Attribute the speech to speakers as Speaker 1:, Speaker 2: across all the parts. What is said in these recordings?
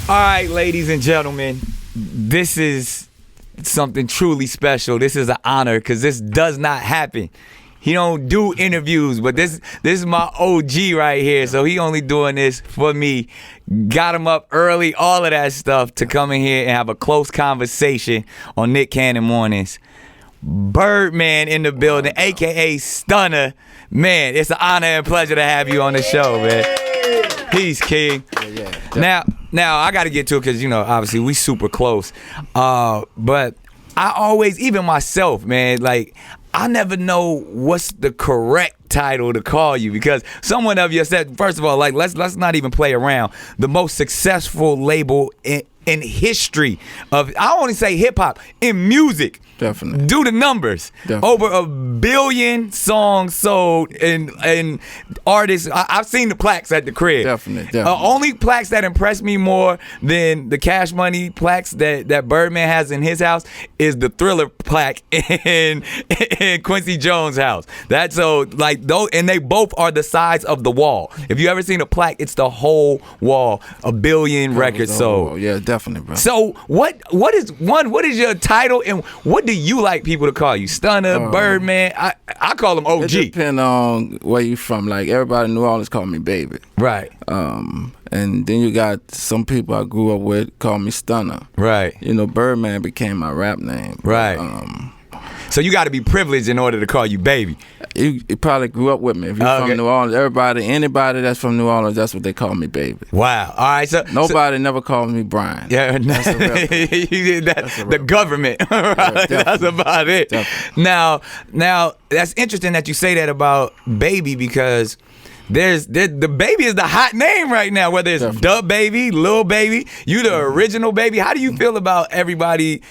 Speaker 1: All right, ladies and gentlemen, this is something truly special. This is an honor because this does not happen. He don't do interviews, but this is my OG right here, so he only doing this for me. Got him up early, all of that stuff, to come in here and have a close conversation on Nick Cannon Mornings. Birdman in the building, a.k.a. Stunner. Man, it's an honor and pleasure to have you on the show, man. Peace, King. Yeah. Now I got to get to it because, you know, obviously we super close. But I always, even myself, man, like, I never know what's the correct title to call you, because someone of you said, first of all, like, let's not even play around. The most successful label in history of, I don't want to say hip hop, in music.
Speaker 2: Definitely.
Speaker 1: Do the numbers.
Speaker 2: Definitely.
Speaker 1: Over 1 billion songs sold, and artists. I've seen the plaques at the crib.
Speaker 2: Definitely.
Speaker 1: Only plaques that impress me more than the Cash Money plaques that Birdman has in his house is the Thriller plaque in Quincy Jones' house. That's so, like, those, and they both are the size of the wall. If you ever seen a plaque, it's the whole wall. 1 billion records sold.
Speaker 2: Yeah, definitely, bro.
Speaker 1: So what is your title, and what do you like people to call you? Stunner, Birdman? I call him OG.
Speaker 2: It depends on where you from. Like, everybody in New Orleans call me Baby.
Speaker 1: Right.
Speaker 2: And then you got some people I grew up with call me Stunner.
Speaker 1: Right.
Speaker 2: You know, Birdman became my rap name.
Speaker 1: Right. So you got to be privileged in order to call you Baby.
Speaker 2: You probably grew up with me. If you're from New Orleans, anybody that's from New Orleans, that's what they call me Baby.
Speaker 1: Wow. All right. So
Speaker 2: nobody never called me Brian.
Speaker 1: Yeah. That's the government. Right? Yeah, that's about it. Definitely. Now that's interesting that you say that about Baby, because the Baby is the hot name right now, whether it's Dub Baby, Lil Baby, you the original Baby. How do you feel about everybody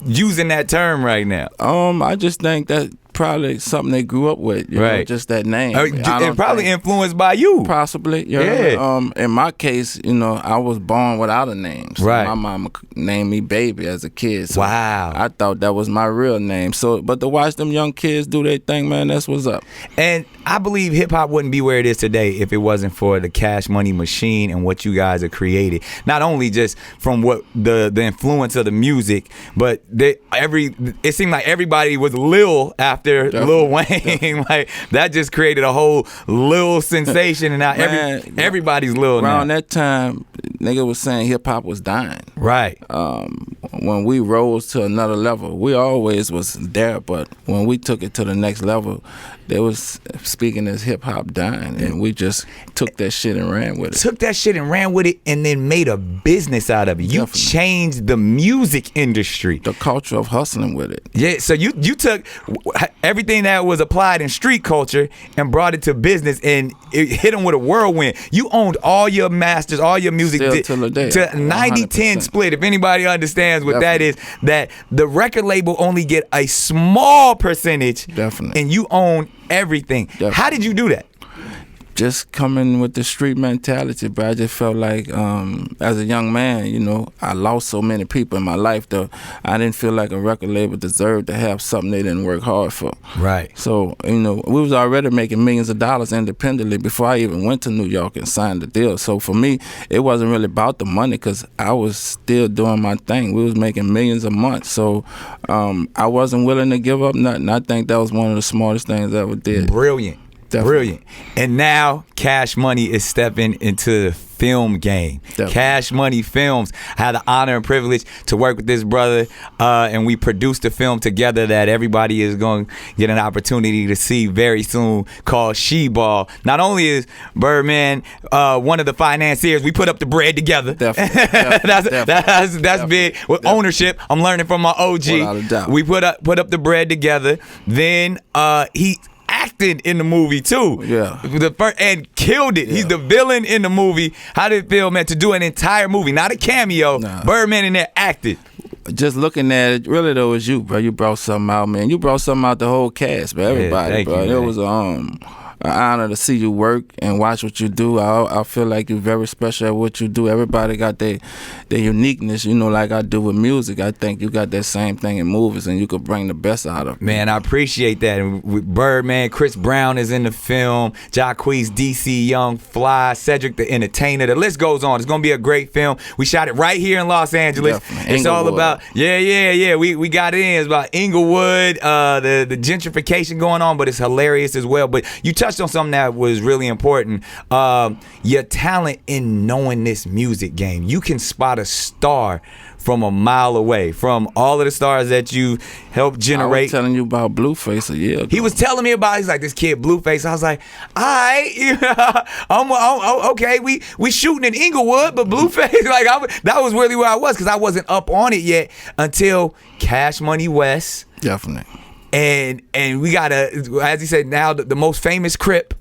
Speaker 1: using that term right now?
Speaker 2: I just think that probably something they grew up with, you know, just that name.
Speaker 1: And probably influenced by you.
Speaker 2: Possibly, yeah. In my case, you know, I was born without a name. So my mama named me Baby as a kid. So
Speaker 1: wow.
Speaker 2: I thought that was my real name. So, but to watch them young kids do their thing, man, that's what's up.
Speaker 1: And I believe hip hop wouldn't be where it is today if it wasn't for the Cash Money machine and what you guys have created. Not only just from what the influence of the music, but it seemed like everybody was Lil after Lil Wayne. Like, that just created a whole Lil sensation, and now everybody's Lil now.
Speaker 2: Around that time, nigga was saying hip hop was dying.
Speaker 1: Right.
Speaker 2: When we rose to another level, we always was there, but when we took it to the next level, they was speaking as hip hop dying, and we just took that shit and ran with it. And then made a business out of it. You changed the music industry, the culture of hustling with it.
Speaker 1: Yeah. So you took everything that was applied in street culture and brought it to business, and it hit them with a whirlwind. You owned all your masters, all your music.
Speaker 2: Still till the day.
Speaker 1: To 90-10 split. If anybody understands what that is, that the record label only get a small percentage.
Speaker 2: Definitely.
Speaker 1: And you own everything. Definitely. How did you do that?
Speaker 2: Just coming with the street mentality, but I just felt like as a young man, you know, I lost so many people in my life, though. I didn't feel like a record label deserved to have something they didn't work hard for.
Speaker 1: Right.
Speaker 2: So, you know, we was already making millions of dollars independently before I even went to New York and signed the deal. So for me, it wasn't really about the money, because I was still doing my thing. We was making millions a month. So I wasn't willing to give up nothing. I think that was one of the smartest things I ever did.
Speaker 1: Brilliant. Definitely. Brilliant. And now Cash Money is stepping into the film game. Definitely. Cash Money Films. I had the honor and privilege to work with this brother, and we produced a film together that everybody is going to get an opportunity to see very soon, called She Ball. Not only is Birdman one of the financiers, we put up the bread together.
Speaker 2: Definitely.
Speaker 1: That's big. With ownership, I'm learning from my OG.
Speaker 2: Without a doubt.
Speaker 1: We put up the bread together. Then he acted in the movie too. Yeah. And killed it. Yeah. He's the villain in the movie. How did it feel, man, to do an entire movie, not a cameo? Nah. Birdman in there acted.
Speaker 2: Just looking at it, really though, it was you, bro. You brought something out, man. You brought something out the whole cast, bro. Everybody, bro. It was an honor to see you work and watch what you do. I feel like you're very special at what you do. Everybody got their uniqueness, you know, like I do with music. I think you got that same thing in movies, and you could bring the best out of it.
Speaker 1: Man, I appreciate that. And with Birdman, Chris Brown is in the film, Jacquees, DC Young, Fly, Cedric the Entertainer. The list goes on. It's gonna be a great film. We shot it right here in Los Angeles.
Speaker 2: Definitely.
Speaker 1: It's all about we got it in. It's about Inglewood, the gentrification going on, but it's hilarious as well. But you touched on something that was really important. Your talent in knowing this music game. You can spot a star from a mile away, from all of the stars that you helped generate.
Speaker 2: I was telling you about Blueface a year ago.
Speaker 1: He was telling me about, he's like, this kid Blueface. I was like, all right, I'm okay. We shooting in Inglewood, but Blueface, like that was really where I was, because I wasn't up on it yet until Cash Money West.
Speaker 2: Definitely.
Speaker 1: And we got as he said, now the most famous Crip,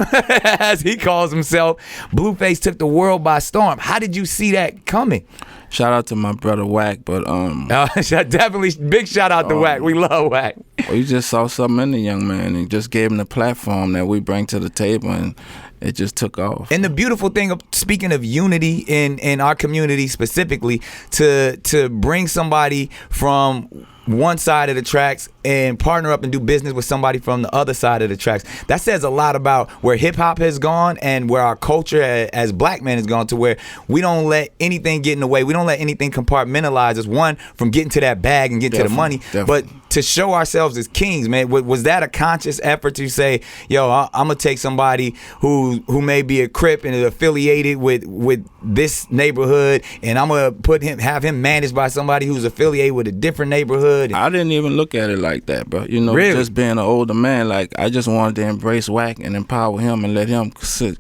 Speaker 1: as he calls himself. Blueface took the world by storm. How did you see that coming?
Speaker 2: Shout out to my brother Wack, but
Speaker 1: definitely big shout out to Wack. We love Wack.
Speaker 2: We just saw something in the young man and just gave him the platform that we bring to the table, and it just took off.
Speaker 1: And the beautiful thing of, speaking of unity in our community specifically, to bring somebody from one side of the tracks and partner up and do business with somebody from the other side of the tracks, that says a lot about where hip hop has gone and where our culture as black men has gone, to where we don't let anything get in the way. We don't let anything compartmentalize us, one, from getting to that bag and getting to the money, but to show ourselves as kings, man. Was that a conscious effort to say, yo, I'm gonna take somebody who may be a Crip and is affiliated with this neighborhood, and I'm gonna have him managed by somebody who's affiliated with a different neighborhood?
Speaker 2: I didn't even look at it like that, bro. You know,
Speaker 1: really?
Speaker 2: Just being an older man, like, I just wanted to embrace Wack and empower him and let him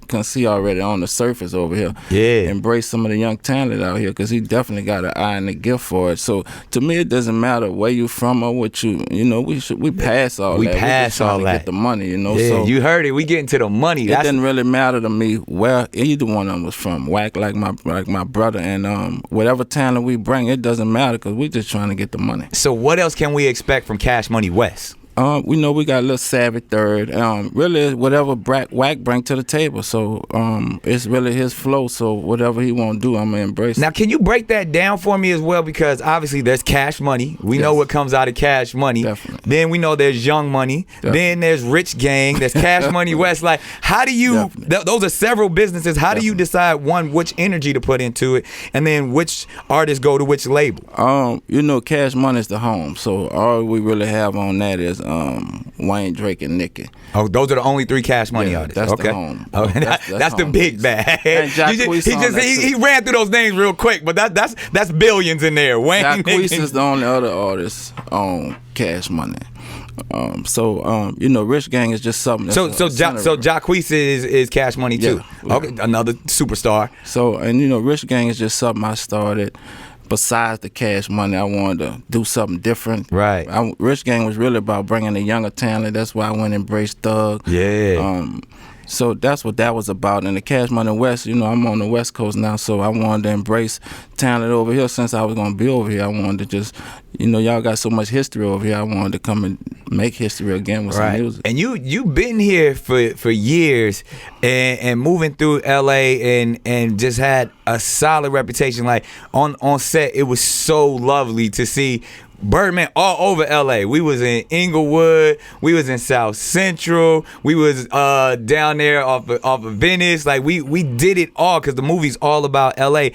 Speaker 2: can see already on the surface over here.
Speaker 1: Yeah.
Speaker 2: Embrace some of the young talent out here, because he definitely got an eye and a gift for it. So to me, it doesn't matter where you from or what you know, we pass all that. We
Speaker 1: pass all that.
Speaker 2: To get the money, you know.
Speaker 1: Yeah,
Speaker 2: so
Speaker 1: you heard it. We getting to the money.
Speaker 2: It didn't really matter to me where either one of them was from. Wack like my brother, and whatever talent we bring, it doesn't matter, because we just trying to get the money.
Speaker 1: So what else can we expect from Cash Money West?
Speaker 2: We know we got a little Savage third. Really, whatever Wack bring to the table. So it's really his flow. So whatever he want to do, I'm gonna embrace it.
Speaker 1: Now, can you break that down for me as well? Because obviously there's Cash Money. We know what comes out of Cash Money.
Speaker 2: Definitely.
Speaker 1: Then we know there's Young Money. Definitely. Then there's Rich Gang. There's Cash Money West. Like, how do you? Those are several businesses. How do you decide, one, which energy to put into it, and then which artists go to which label?
Speaker 2: You know, Cash Money is the home. So all we really have on that is Wayne, Drake, and Nicki.
Speaker 1: Oh, those are the only three Cash Money artists.
Speaker 2: That's
Speaker 1: okay.
Speaker 2: The home.
Speaker 1: Okay. That's the big bag. He ran through those names real quick, but that's billions in there. Wayne,
Speaker 2: Jacquees is the only other artist on Cash Money. You know, Rich Gang is just something.
Speaker 1: So Jacquees is Cash Money too. Yeah. Okay, another superstar.
Speaker 2: So, and you know, Rich Gang is just something I started. Besides the Cash Money, I wanted to do something different.
Speaker 1: Right.
Speaker 2: Rich Gang was really about bringing the younger talent. That's why I went and embraced Thug.
Speaker 1: Yeah.
Speaker 2: So that's what that was about. And the Cash Money West, you know, I'm on the West Coast now, so I wanted to embrace talent over here. Since I was going to be over here, I wanted to just, you know, y'all got so much history over here. I wanted to come and make history again with some music.
Speaker 1: And you've been here for years and moving through LA and just had a solid reputation. Like on set, it was so lovely to see Birdman all over LA. We was in Inglewood, we was in South Central, we was down there off of Venice. Like we did it all, because the movie's all about LA.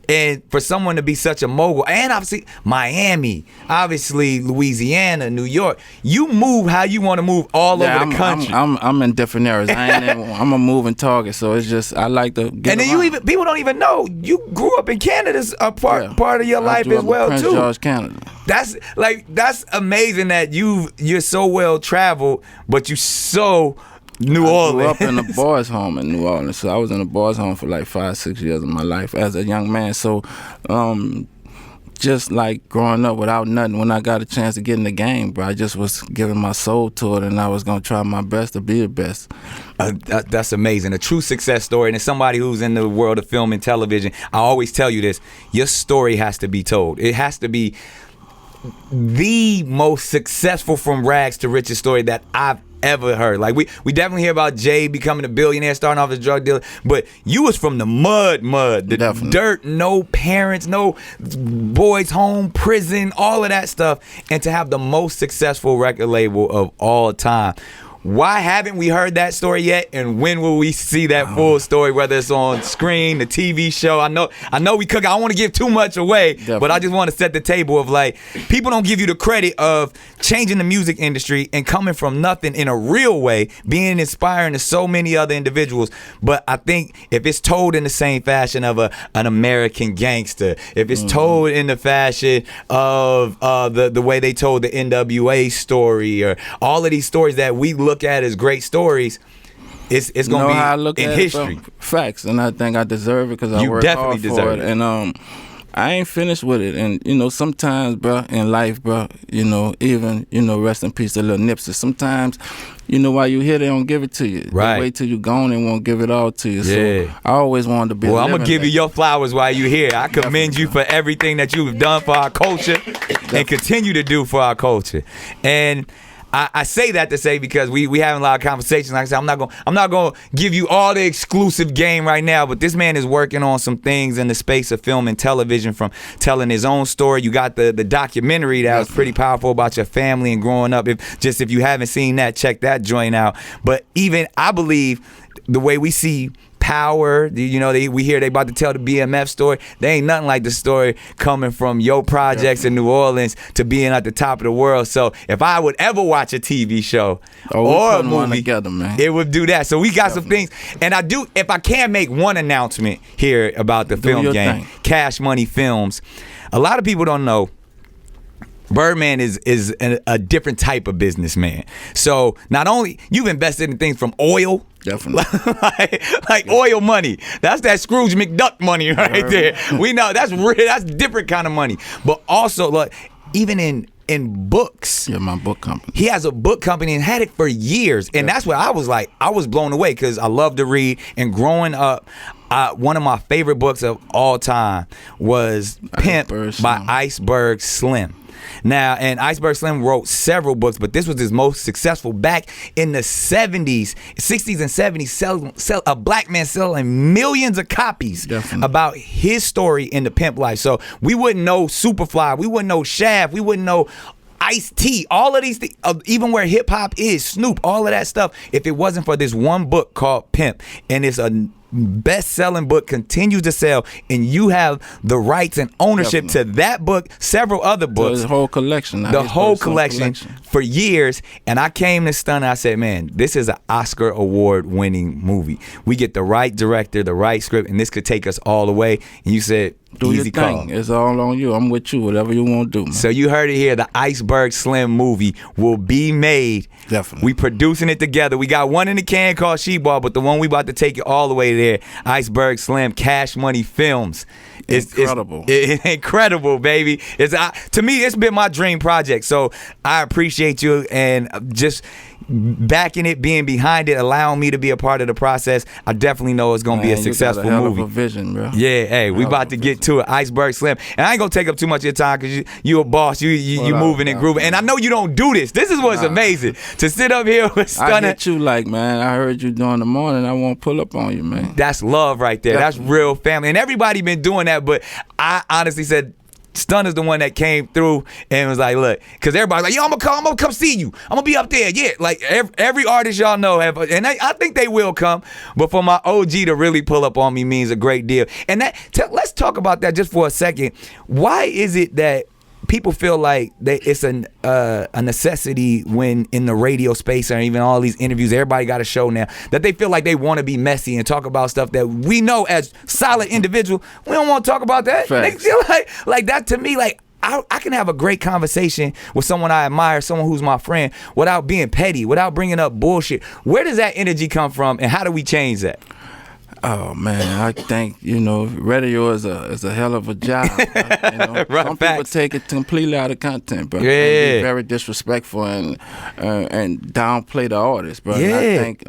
Speaker 1: And for someone to be such a mogul, and obviously Miami, obviously Louisiana, New York, you move how you want to move all over the country.
Speaker 2: I'm in different areas. I'm a moving target, so it's just I like to get.
Speaker 1: And then people don't even know you grew up in Canada's part of your life as well
Speaker 2: Prince
Speaker 1: too.
Speaker 2: George, Canada.
Speaker 1: That's amazing that you're so well traveled, but you so New Orleans.
Speaker 2: I grew up in a boys' home in New Orleans, so I was in a boys' home for like 5-6 years of my life as a young man. So, just like growing up without nothing, when I got a chance to get in the game, bro, I just was giving my soul to it, and I was gonna try my best to be the best.
Speaker 1: That's amazing. A true success story. And as somebody who's in the world of film and television, I always tell you this: your story has to be told. It has to be the most successful from rags to riches story that I've ever heard. Like we definitely hear about Jay becoming a billionaire, starting off as a drug dealer, but you was from the mud, the
Speaker 2: Definitely.
Speaker 1: dirt, no parents, no boys home, prison, all of that stuff, and to have the most successful record label of all time. Why haven't we heard that story yet? And when will we see that full story, whether it's on screen, the TV show? I know we cook. I don't want to give too much away, but I just want to set the table of like, people don't give you the credit of changing the music industry and coming from nothing in a real way, being inspiring to so many other individuals. But I think if it's told in the same fashion of an American Gangster, if it's told in the fashion of the way they told the NWA story, or all of these stories that we look at as great stories, it's gonna be
Speaker 2: how I look
Speaker 1: in
Speaker 2: at
Speaker 1: history.
Speaker 2: It, facts, and I think I deserve it because I work hard for it. And I ain't finished with it. And sometimes, bro, in life, bro, even rest in peace to little Nipsey. Sometimes, while you here, they don't give it to you.
Speaker 1: Right.
Speaker 2: They wait till you gone and won't give it all to you.
Speaker 1: Yeah.
Speaker 2: So I always wanted to be.
Speaker 1: Well, I'm gonna give you your flowers while you're here. I commend you for everything that you've done for our culture and continue to do for our culture. And I say that to say, because we having a lot of conversations. Like I said, I'm not gonna give you all the exclusive game right now, but this man is working on some things in the space of film and television, from telling his own story. You got the documentary that was pretty powerful about your family and growing up. If you haven't seen that, check that joint out. But even I believe the way we see Power, we hear they about to tell the BMF story. They ain't nothing like the story coming from your projects in New Orleans to being at the top of the world. So if I would ever watch a TV show or a movie,
Speaker 2: together, man,
Speaker 1: it would do that. So we got some things. And if I can make one announcement here about the film game, Cash Money Films. A lot of people don't know, Birdman is a different type of businessman. So not only you've invested in things from oil,
Speaker 2: definitely,
Speaker 1: like oil money. That's that Scrooge McDuck money right there. We know that's real. That's different kind of money. But also, look, even in books.
Speaker 2: Yeah, my book company.
Speaker 1: He has a book company and had it for years. And that's what I was like. I was blown away because I love to read. And growing up, one of my favorite books of all time was Pimp by Iceberg Slim. Now, and Iceberg Slim wrote several books, but this was his most successful back in the 60s and 70s, a black man selling millions of copies about his story in the pimp life. So we wouldn't know Superfly, we wouldn't know Shaft, we wouldn't know Ice-T, all of these things, even where hip hop is, Snoop, all of that stuff, if it wasn't for this one book called Pimp. And it's a best-selling book, continues to sell, and you have the rights and ownership to that book, several other books,
Speaker 2: the whole collection,
Speaker 1: for years. And I came to Stunner, I said, man, this is an Oscar award winning movie. We get the right director, the right script, and this could take us all the way. And you said,
Speaker 2: do
Speaker 1: easy
Speaker 2: your thing.
Speaker 1: call.
Speaker 2: It's all on you. I'm with you. Whatever you want to do, man.
Speaker 1: So you heard it here. The Iceberg Slim movie will be made.
Speaker 2: Definitely.
Speaker 1: We producing it together. We got one in the can called She-Ball, but the one we about to take it all the way there, Iceberg Slim, Cash Money Films.
Speaker 2: It's incredible.
Speaker 1: It's incredible, baby. To me, it's been my dream project. So I appreciate you and just backing it, being behind it, allowing me to be a part of the process. I definitely know it's gonna be a successful
Speaker 2: you got a hell
Speaker 1: movie.
Speaker 2: Of a vision, bro.
Speaker 1: Yeah, hey, we about to get to it. Iceberg Slim, and I ain't gonna take up too much of your time because you a boss. You moving and grooving, and I know you don't do this. This is what's amazing to sit up here with Stunner.
Speaker 2: I get you, like, man. I heard you during the morning. I won't pull up on you, man.
Speaker 1: That's love right there. Definitely. That's real family, and everybody been doing that. But I honestly said, Stunner's the one that came through and was like, look, because everybody's like, yo, I'm gonna come see you. I'm gonna be up there. Yeah, like every artist y'all know have, and I think they will come. But for my OG to really pull up on me means a great deal. And let's talk about that just for a second. Why is it that people feel like it's a necessity when in the radio space or even all these interviews, everybody got a show now, that they feel like they want to be messy and talk about stuff that we know as solid individual, we don't want to talk about that. They feel like that to me, like I can have a great conversation with someone I admire, someone who's my friend, without being petty, without bringing up bullshit. Where does that energy come from, and how do we change that?
Speaker 2: Oh man, I think radio is a hell of a job.
Speaker 1: Right,
Speaker 2: some
Speaker 1: facts.
Speaker 2: people take it completely out of content, bro.
Speaker 1: Yeah.
Speaker 2: They be very disrespectful and downplay the artist, bro.
Speaker 1: Yeah.
Speaker 2: And I think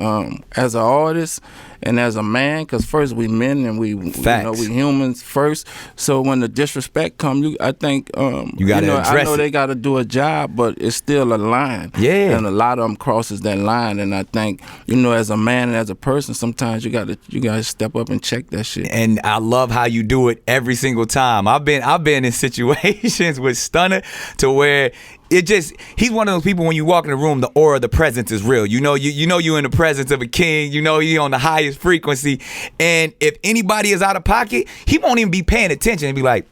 Speaker 2: as an artist and as a man, because first we men and we humans first. So when the disrespect come, I think
Speaker 1: you gotta address
Speaker 2: I know
Speaker 1: it.
Speaker 2: they got to do a job, but it's still a line.
Speaker 1: Yeah.
Speaker 2: And a lot of them crosses that line, and I think as a man and as a person, sometimes you got to step up and check that shit.
Speaker 1: And I love how you do it every single time. I've been in situations with Stunner to where he's one of those people when you walk in the room, the aura, the presence is real. You know you're in the presence of a king. You know you're on the highest frequency. And if anybody is out of pocket, he won't even be paying attention and be like,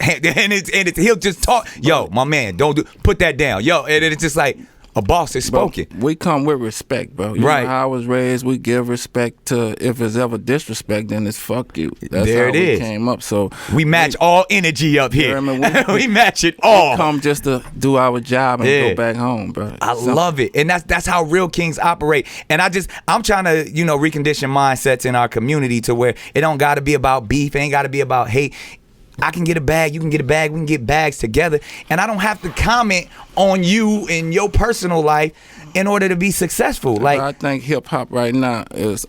Speaker 1: he'll just talk. Yo, my man, put that down. Yo, and it's just like a boss is spoken.
Speaker 2: But we come with respect, bro. You
Speaker 1: right.
Speaker 2: know how I was raised, we give respect to, if it's ever disrespect, then it's fuck you. That's
Speaker 1: there
Speaker 2: how
Speaker 1: it
Speaker 2: we
Speaker 1: is.
Speaker 2: came up. So
Speaker 1: we match all energy up here. We match it
Speaker 2: we
Speaker 1: all.
Speaker 2: come just to do our job and go back home, bro.
Speaker 1: I love it. And that's how real kings operate. And I'm trying to, recondition mindsets in our community to where it don't gotta be about beef, it ain't gotta be about hate. I can get a bag, you can get a bag, we can get bags together. And I don't have to comment on you in your personal life in order to be successful. Like,
Speaker 2: I think hip hop right now is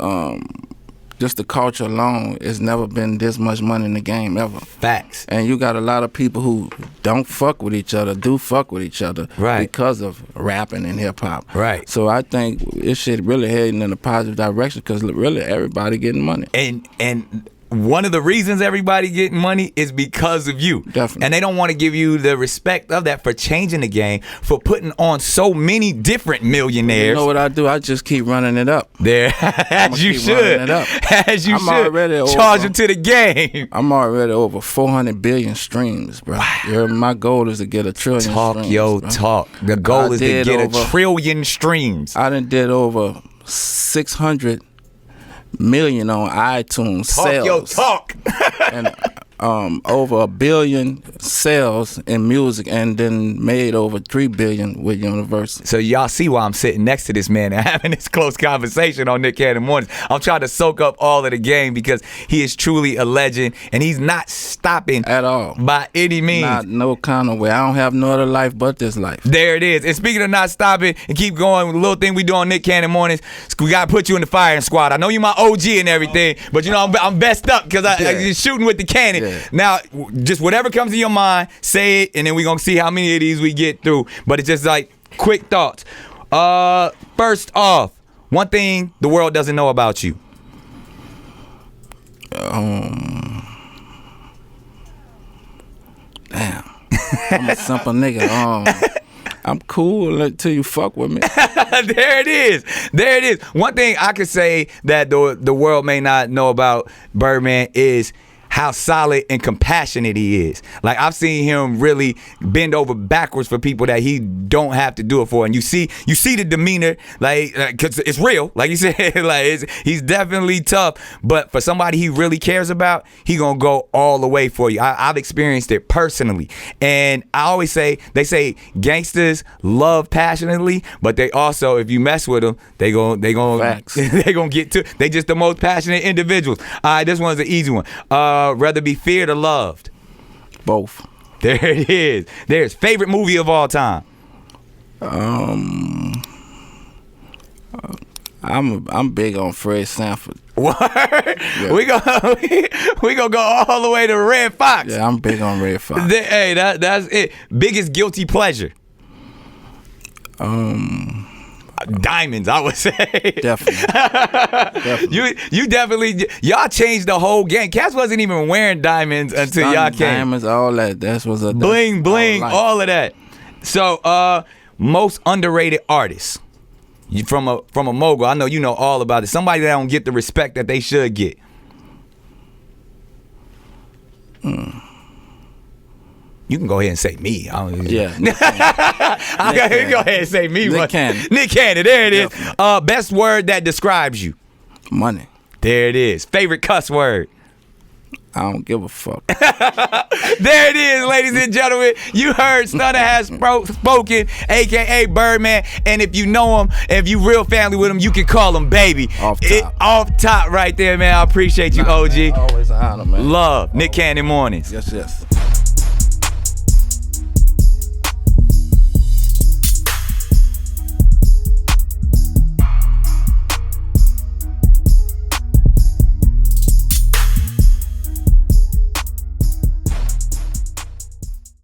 Speaker 2: just the culture alone. It's never been this much money in the game ever.
Speaker 1: Facts.
Speaker 2: And you got a lot of people who don't fuck with each other, do fuck with each other,
Speaker 1: right,
Speaker 2: because of rapping and hip hop.
Speaker 1: Right.
Speaker 2: So I think it should really heading in a positive direction because really everybody getting money.
Speaker 1: And one of the reasons everybody getting money is because of you.
Speaker 2: Definitely.
Speaker 1: And they don't want to give you the respect of that for changing the game, for putting on so many different millionaires.
Speaker 2: You know what I do? I just keep running it up.
Speaker 1: There, as you should. As you should. Charge them to the game.
Speaker 2: I'm already over 400 billion streams, bro. Wow. My goal is to get 1 trillion streams.
Speaker 1: Talk. The goal is to get 1 trillion streams.
Speaker 2: I done did over 600 million on iTunes sales.
Speaker 1: Talk.
Speaker 2: And over 1 billion sales in music, and then made over 3 billion with Universal.
Speaker 1: So y'all see why I'm sitting next to this man and having this close conversation on Nick Cannon Mornings. I'm trying to soak up all of the game because he is truly a legend and he's not stopping
Speaker 2: at all
Speaker 1: by any means.
Speaker 2: Not no kind of way. I don't have no other life but this life.
Speaker 1: There it is. And speaking of not stopping and keep going, with the little thing we do on Nick Cannon Mornings, we gotta put you in the firing squad. I know you my OG and everything, but I'm best up because I'm shooting with the cannon. Yeah. Now, just whatever comes to your mind, say it, and then we're going to see how many of these we get through. But it's just like quick thoughts. First off, one thing the world doesn't know about you.
Speaker 2: Damn. I'm a simple nigga. I'm cool until you fuck with me.
Speaker 1: There it is. One thing I could say that the world may not know about Birdman is how solid and compassionate he is. Like, I've seen him really bend over backwards for people that he don't have to do it for. And you see the demeanor, like, cause it's real. Like you said, like he's definitely tough. But for somebody he really cares about, he gonna go all the way for you. I've experienced it personally. And I always say, they say gangsters love passionately, but they also, if you mess with them, they gonna get to. They just the most passionate individuals. All right, this one's an easy one. Rather be feared or loved?
Speaker 2: Both.
Speaker 1: There it is. There's favorite movie of all time.
Speaker 2: I'm big on Fred Sanford.
Speaker 1: What? Yeah. We gonna go all the way to Red Fox.
Speaker 2: Yeah, I'm big on Red Fox.
Speaker 1: Hey, that's it. Biggest guilty pleasure? Diamonds, I would say.
Speaker 2: Definitely.
Speaker 1: You definitely, y'all changed the whole game. Cats wasn't even wearing diamonds until y'all came.
Speaker 2: Diamonds, all that. That was a
Speaker 1: bling, all of that. So, most underrated artists from a mogul. I know you know all about it. Somebody that don't get the respect that they should get. You can go ahead and say me.
Speaker 2: Yeah.
Speaker 1: Go ahead and say me.
Speaker 2: Nick Cannon.
Speaker 1: Nick Cannon, there it is. Best word that describes you?
Speaker 2: Money.
Speaker 1: There it is. Favorite cuss word?
Speaker 2: I don't give a fuck.
Speaker 1: There it is, ladies and gentlemen. You heard Stunner has spoken, aka Birdman. And if you know him, if you real family with him, you can call him baby.
Speaker 2: Off top.
Speaker 1: Off top right there, man. I appreciate you, OG.
Speaker 2: Man, always an honor, man.
Speaker 1: Love. Nick Cannon Mornings.
Speaker 2: Yes, yes.